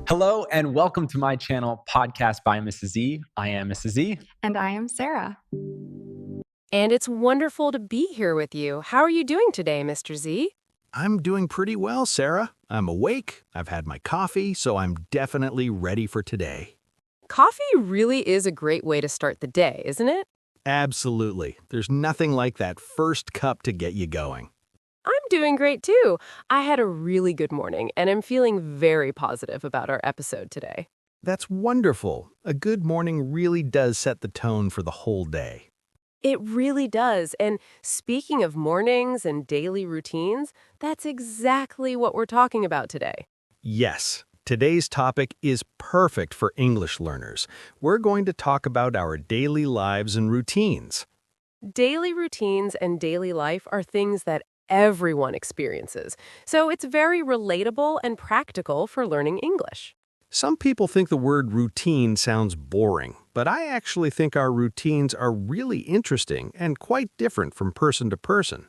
Hello and welcome to my channel, Podcast by MrZ. I am MrZ. And I am Sarah. And it's wonderful to be here with you. How are you doing today, Mr. Z? I'm doing pretty well, Sarah. I'm awake, I've had my coffee, so I'm definitely ready for today. Coffee really is a great way to start the day, isn't it? Absolutely. There's nothing like that first cup to get you going. I'm doing great too. I had a really good morning, and I'm feeling very positive about our episode today. That's wonderful. A good morning really does set the tone for the whole day. It really does. And speaking of mornings and daily routines, that's exactly what we're talking about today. Yes, today's topic is perfect for English learners. We're going to talk about our daily lives and routines. Daily routines and daily life are things that everyone experiences, so it's very relatable and practical for learning English. Some people think the word routine sounds boring, but I actually think our routines are really interesting and quite different from person to person.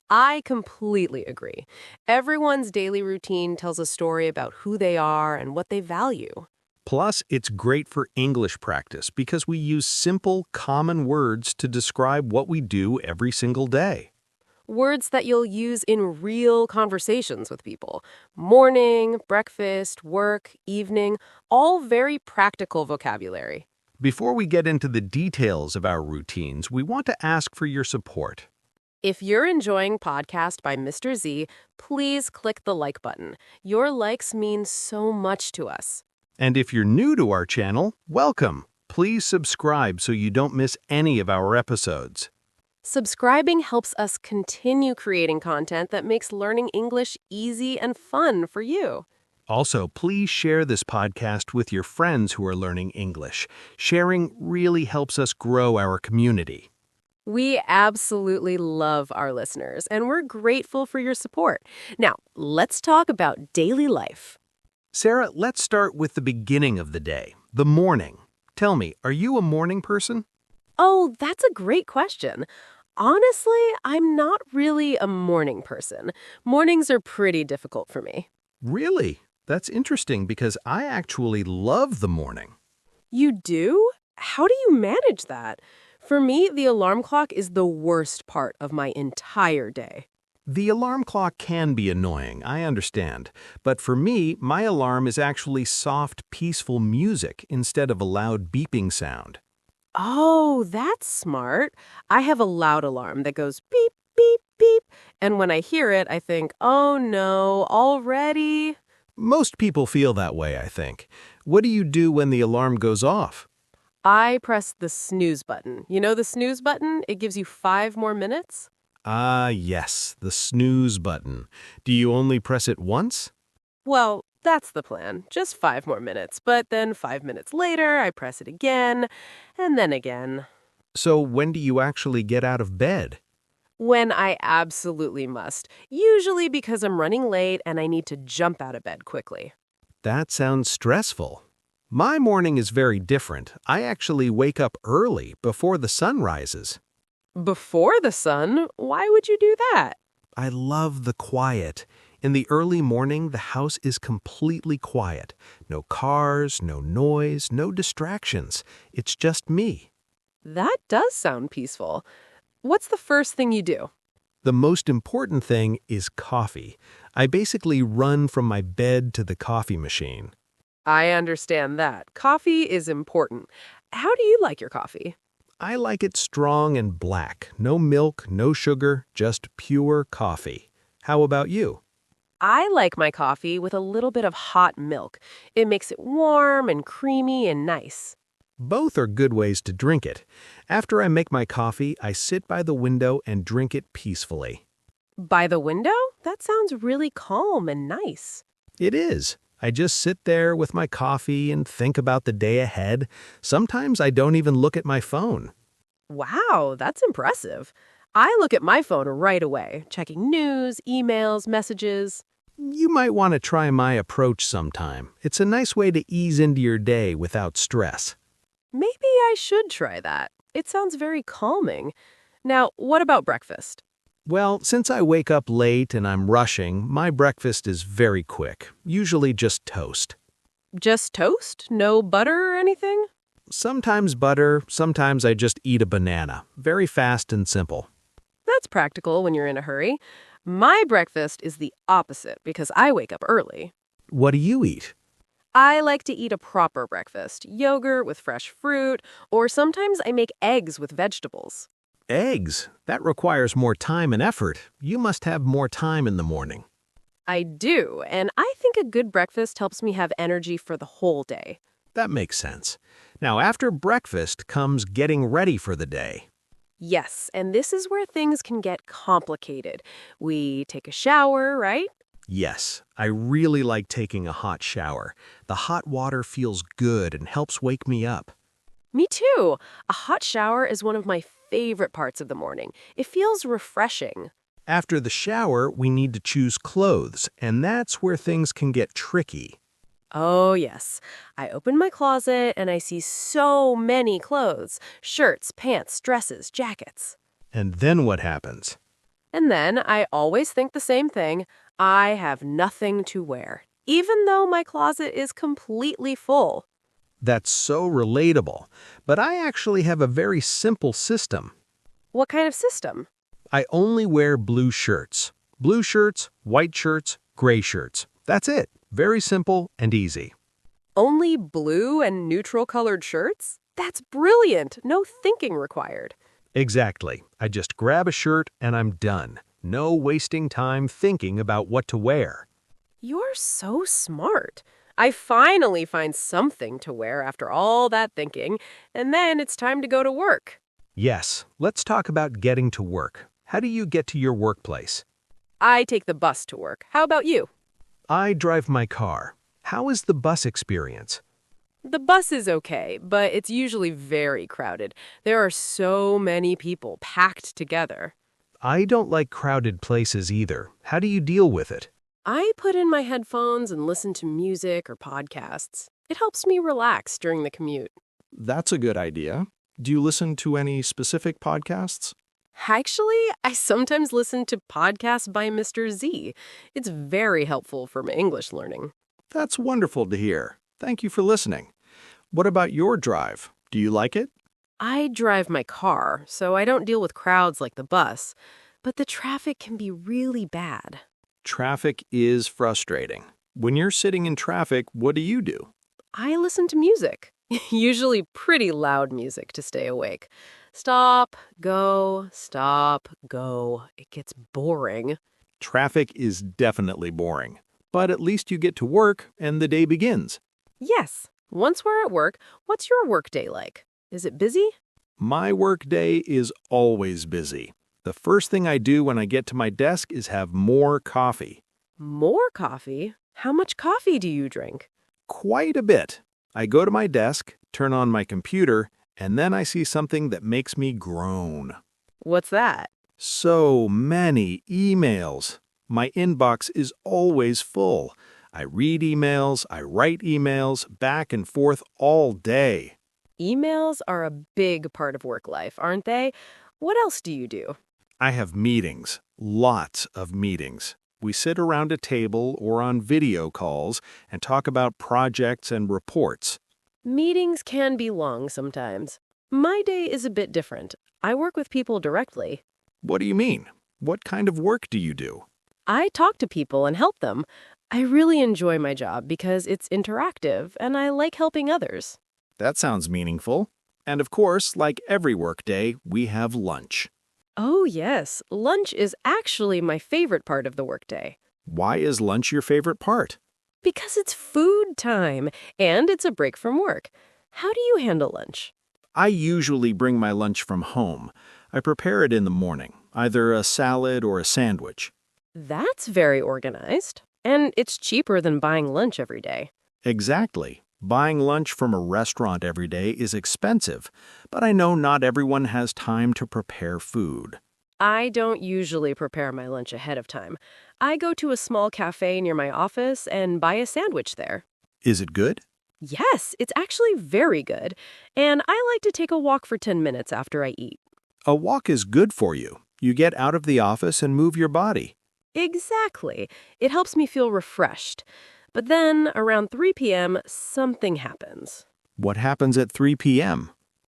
I completely agree. Everyone's daily routine tells a story about who they are and what they value. Plus, it's great for English practice because we use simple, common words to describe what we do every single day. Words that you'll use in real conversations with people. Morning, breakfast, work, evening, all very practical vocabulary. Before we get into the details of our routines, we want to ask for your support. If you're enjoying Podcast by Mr. Z, please click the like button. Your likes mean so much to us. And if you're new to our channel, welcome. Please subscribe so you don't miss any of our episodes. Subscribing helps us continue creating content that makes learning English easy and fun for you. Also, please share this podcast with your friends who are learning English. Sharing really helps us grow our community. We absolutely love our listeners, and we're grateful for your support. Now, let's talk about daily life. Sarah, let's start with the beginning of the day, the morning. Tell me, are you a morning person? Oh, that's a great question. Honestly, I'm not really a morning person. Mornings are pretty difficult for me. Really? That's interesting because I actually love the morning. You do? How do you manage that? For me, the alarm clock is the worst part of my entire day. The alarm clock can be annoying, I understand. But for me, my alarm is actually soft, peaceful music instead of a loud beeping sound. Oh, that's smart. I have a loud alarm that goes beep, beep, beep. And when I hear it, I think, oh no, already? Most people feel that way, I think. What do you do when the alarm goes off? I press the snooze button. You know the snooze button? It gives you 5 more minutes. Ah, yes, the snooze button. Do you only press it once? Well, that's the plan. Just 5 more minutes. But then 5 minutes later, I press it again, and then again. So when do you actually get out of bed? When I absolutely must. Usually because I'm running late and I need to jump out of bed quickly. That sounds stressful. My morning is very different. I actually wake up early before the sun rises. Before the sun? Why would you do that? I love the quiet. In the early morning, the house is completely quiet. No cars, no noise, no distractions. It's just me. That does sound peaceful. What's the first thing you do? The most important thing is coffee. I basically run from my bed to the coffee machine. I understand that. Coffee is important. How do you like your coffee? I like it strong and black. No milk, no sugar, just pure coffee. How about you? I like my coffee with a little bit of hot milk. It makes it warm and creamy and nice. Both are good ways to drink it. After I make my coffee, I sit by the window and drink it peacefully. By the window? That sounds really calm and nice. It is. I just sit there with my coffee and think about the day ahead. Sometimes I don't even look at my phone. Wow, that's impressive. I look at my phone right away, checking news, emails, messages. You might want to try my approach sometime. It's a nice way to ease into your day without stress. Maybe I should try that. It sounds very calming. Now, what about breakfast? Well, since I wake up late and I'm rushing, my breakfast is very quick, usually just toast. Just toast? No butter or anything? Sometimes butter, sometimes I just eat a banana. Very fast and simple. That's practical when you're in a hurry. My breakfast is the opposite because I wake up early. What do you eat? I like to eat a proper breakfast, yogurt with fresh fruit, or sometimes I make eggs with vegetables. Eggs. That requires more time and effort. You must have more time in the morning. I do, and I think a good breakfast helps me have energy for the whole day. That makes sense. Now, after breakfast comes getting ready for the day. Yes, and this is where things can get complicated. We take a shower, right? Yes, I really like taking a hot shower. The hot water feels good and helps wake me up. Me too. A hot shower is one of my favorite parts of the morning. It feels refreshing. After the shower, we need to choose clothes, and that's where things can get tricky. Oh, yes. I open my closet and I see so many clothes. Shirts, pants, dresses, jackets. And then what happens? And then I always think the same thing. I have nothing to wear, even though my closet is completely full. That's so relatable. But I actually have a very simple system. What kind of system? I only wear blue shirts. Blue shirts, white shirts, gray shirts. That's it. Very simple and easy. Only blue and neutral-colored shirts? That's brilliant. No thinking required. Exactly. I just grab a shirt and I'm done. No wasting time thinking about what to wear. You're so smart. I finally find something to wear after all that thinking, and then it's time to go to work. Yes, let's talk about getting to work. How do you get to your workplace? I take the bus to work. How about you? I drive my car. How is the bus experience? The bus is okay, but it's usually very crowded. There are so many people packed together. I don't like crowded places either. How do you deal with it? I put in my headphones and listen to music or podcasts. It helps me relax during the commute. That's a good idea. Do you listen to any specific podcasts? Actually, I sometimes listen to Podcast by MrZ. It's very helpful for my English learning. That's wonderful to hear. Thank you for listening. What about your drive? Do you like it? I drive my car, so I don't deal with crowds like the bus, but the traffic can be really bad. Traffic is frustrating. When you're sitting in traffic, what do you do? I listen to music, usually pretty loud music to stay awake. Stop, go, stop, go. It gets boring. Traffic is definitely boring, but at least you get to work and the day begins. Yes. Once we're at work, what's your workday like? Is it busy? My work day is always busy. The first thing I do when I get to my desk is have more coffee. More coffee? How much coffee do you drink? Quite a bit. I go to my desk, turn on my computer, and then I see something that makes me groan. What's that? So many emails. My inbox is always full. I read emails, I write emails, back and forth all day. Emails are a big part of work life, aren't they? What else do you do? I have meetings, lots of meetings. We sit around a table or on video calls and talk about projects and reports. Meetings can be long sometimes. My day is a bit different. I work with people directly. What do you mean? What kind of work do you do? I talk to people and help them. I really enjoy my job because it's interactive and I like helping others. That sounds meaningful. And of course, like every workday, we have lunch. Oh, yes. Lunch is actually my favorite part of the workday. Why is lunch your favorite part? Because it's food time and it's a break from work. How do you handle lunch? I usually bring my lunch from home. I prepare it in the morning, either a salad or a sandwich. That's very organized. And it's cheaper than buying lunch every day. Exactly. Buying lunch from a restaurant every day is expensive, but I know not everyone has time to prepare food. I don't usually prepare my lunch ahead of time. I go to a small cafe near my office and buy a sandwich there. Is it good? Yes, it's actually very good. And I like to take a walk for 10 minutes after I eat. A walk is good for you. You get out of the office and move your body. Exactly. It helps me feel refreshed. But then, around 3 p.m., something happens. What happens at 3 p.m.?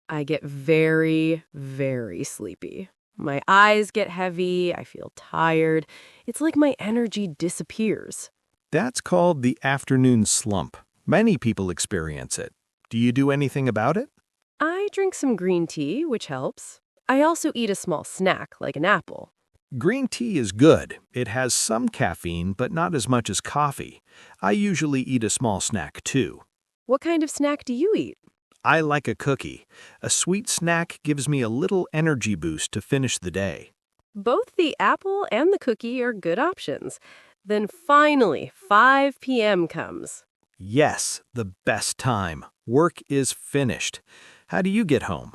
I get very, very sleepy. My eyes get heavy, I feel tired. It's like my energy disappears. That's called the afternoon slump. Many people experience it. Do you do anything about it? I drink some green tea, which helps. I also eat a small snack, like an apple. Green tea is good. It has some caffeine, but not as much as coffee. I usually eat a small snack, too. What kind of snack do you eat? I like a cookie. A sweet snack gives me a little energy boost to finish the day. Both the apple and the cookie are good options. Then finally, 5 p.m. comes. Yes, the best time. Work is finished. How do you get home?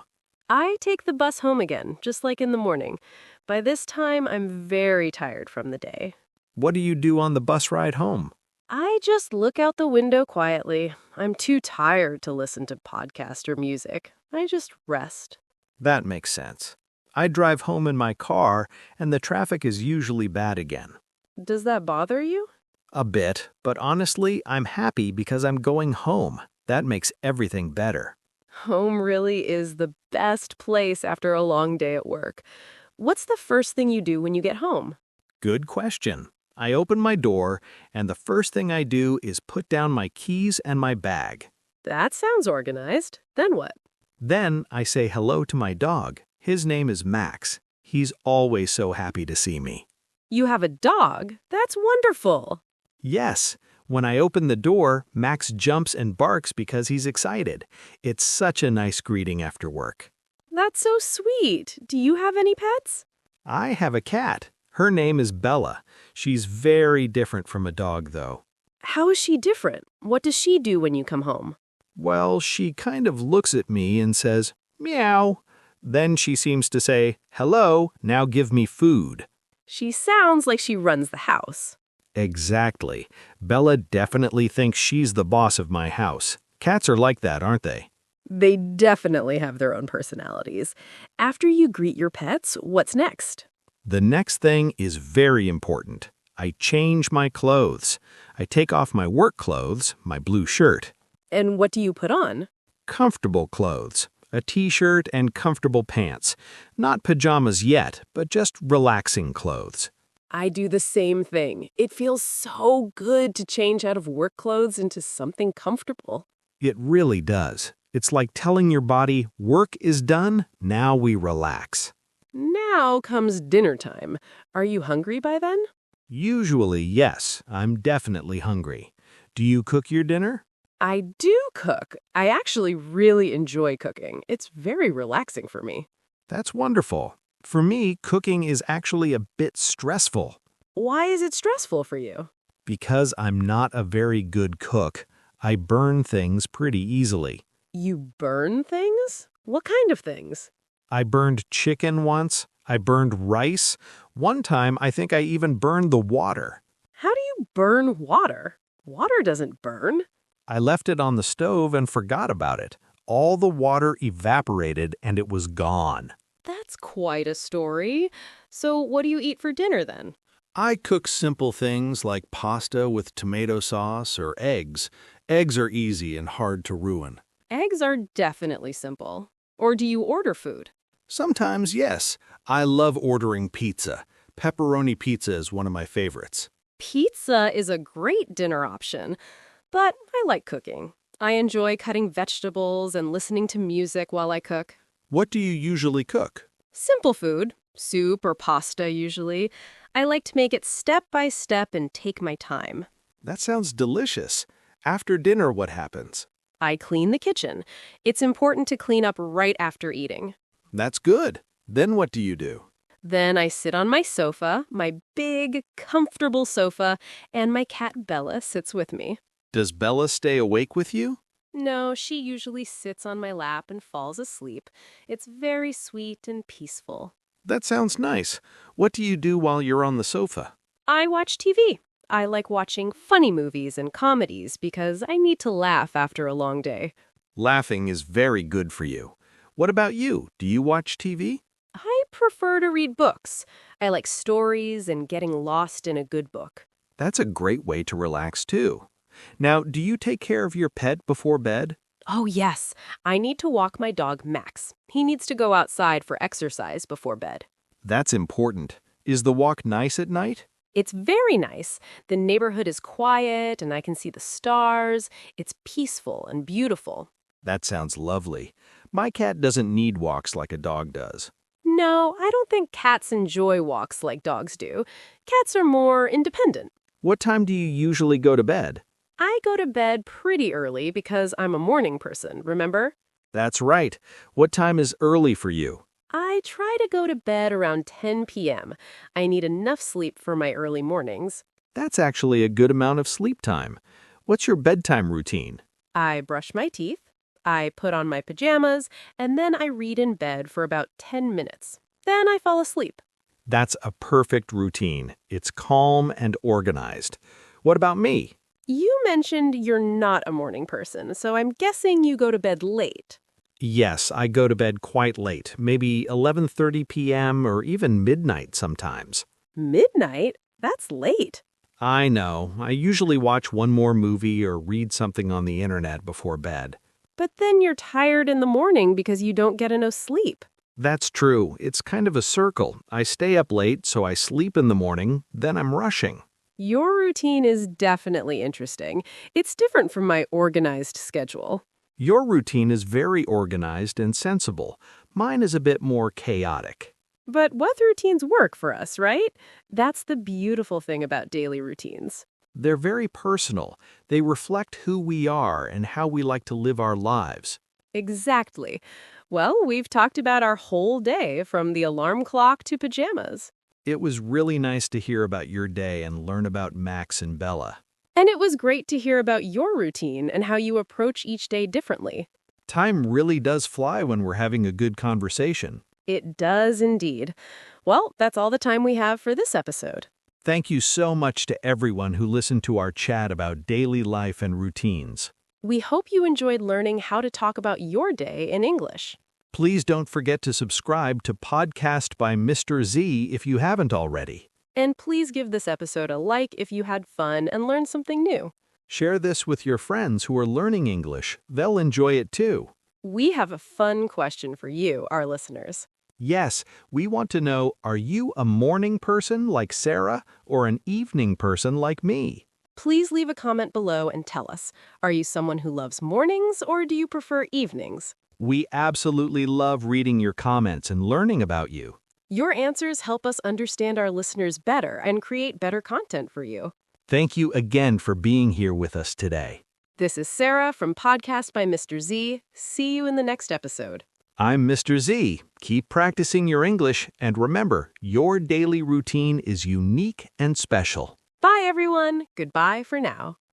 I take the bus home again, just like in the morning. By this time, I'm very tired from the day. What do you do on the bus ride home? I just look out the window quietly. I'm too tired to listen to podcast or music. I just rest. That makes sense. I drive home in my car, and the traffic is usually bad again. Does that bother you? A bit, but honestly, I'm happy because I'm going home. That makes everything better. Home really is the best place after a long day at work. What's the first thing you do when you get home? Good question. I open my door, and the first thing I do is put down my keys and my bag. That sounds organized. Then what? Then I say hello to my dog. His name is Max. He's always so happy to see me. You have a dog? That's wonderful. Yes. When I open the door, Max jumps and barks because he's excited. It's such a nice greeting after work. That's so sweet. Do you have any pets? I have a cat. Her name is Bella. She's very different from a dog, though. How is she different? What does she do when you come home? Well, she kind of looks at me and says, meow. Then she seems to say, hello, now give me food. She sounds like she runs the house. Exactly. Bella definitely thinks she's the boss of my house. Cats are like that, aren't they? They definitely have their own personalities. After you greet your pets, what's next? The next thing is very important. I change my clothes. I take off my work clothes, my blue shirt. And what do you put on? Comfortable clothes. A t-shirt and comfortable pants. Not pajamas yet, but just relaxing clothes. I do the same thing. It feels so good to change out of work clothes into something comfortable. It really does. It's like telling your body, work is done, now we relax. Now comes dinner time. Are you hungry by then? Usually, yes. I'm definitely hungry. Do you cook your dinner? I do cook. I actually really enjoy cooking. It's very relaxing for me. That's wonderful. For me, cooking is actually a bit stressful. Why is it stressful for you? Because I'm not a very good cook. I burn things pretty easily. You burn things? What kind of things? I burned chicken once. I burned rice. One time, I think I even burned the water. How do you burn water? Water doesn't burn. I left it on the stove and forgot about it. All the water evaporated and it was gone. That's quite a story. So what do you eat for dinner then? I cook simple things like pasta with tomato sauce or eggs. Eggs are easy and hard to ruin. Eggs are definitely simple. Or do you order food? Sometimes, yes. I love ordering pizza. Pepperoni pizza is one of my favorites. Pizza is a great dinner option, but I like cooking. I enjoy cutting vegetables and listening to music while I cook. What do you usually cook? Simple food, soup or pasta usually. I like to make it step by step and take my time. That sounds delicious. After dinner, what happens? I clean the kitchen. It's important to clean up right after eating. That's good. Then what do you do? Then I sit on my sofa, my big, comfortable sofa, and my cat Bella sits with me. Does Bella stay awake with you? No, she usually sits on my lap and falls asleep. It's very sweet and peaceful. That sounds nice. What do you do while you're on the sofa? I watch TV. I like watching funny movies and comedies because I need to laugh after a long day. Laughing is very good for you. What about you? Do you watch TV? I prefer to read books. I like stories and getting lost in a good book. That's a great way to relax, too. Now, do you take care of your pet before bed? Oh, yes. I need to walk my dog, Max. He needs to go outside for exercise before bed. That's important. Is the walk nice at night? It's very nice. The neighborhood is quiet and I can see the stars. It's peaceful and beautiful. That sounds lovely. My cat doesn't need walks like a dog does. No, I don't think cats enjoy walks like dogs do. Cats are more independent. What time do you usually go to bed? I go to bed pretty early because I'm a morning person, remember? That's right. What time is early for you? I try to go to bed around 10 p.m. I need enough sleep for my early mornings. That's actually a good amount of sleep time. What's your bedtime routine? I brush my teeth, I put on my pajamas, and then I read in bed for about 10 minutes. Then I fall asleep. That's a perfect routine. It's calm and organized. What about me? You mentioned you're not a morning person, so I'm guessing you go to bed late. Yes, I go to bed quite late, maybe 11:30 p.m. or even midnight sometimes. Midnight? That's late. I know. I usually watch one more movie or read something on the internet before bed. But then you're tired in the morning because you don't get enough sleep. That's true. It's kind of a circle. I stay up late, so I sleep in the morning, then I'm rushing. Your routine is definitely interesting. It's different from my organized schedule. Your routine is very organized and sensible. Mine is a bit more chaotic. But both routines work for us, right? That's the beautiful thing about daily routines. They're very personal. They reflect who we are and how we like to live our lives. Exactly. Well, we've talked about our whole day, from the alarm clock to pajamas. It was really nice to hear about your day and learn about Max and Bella. And it was great to hear about your routine and how you approach each day differently. Time really does fly when we're having a good conversation. It does indeed. Well, that's all the time we have for this episode. Thank you so much to everyone who listened to our chat about daily life and routines. We hope you enjoyed learning how to talk about your day in English. Please don't forget to subscribe to Podcast by MrZ if you haven't already. And please give this episode a like if you had fun and learned something new. Share this with your friends who are learning English. They'll enjoy it too. We have a fun question for you, our listeners. Yes, we want to know, are you a morning person like Sarah or an evening person like me? Please leave a comment below and tell us, are you someone who loves mornings or do you prefer evenings? We absolutely love reading your comments and learning about you. Your answers help us understand our listeners better and create better content for you. Thank you again for being here with us today. This is Sarah from Podcast by MrZ. See you in the next episode. I'm MrZ. Keep practicing your English, and remember, your daily routine is unique and special. Bye, everyone. Goodbye for now.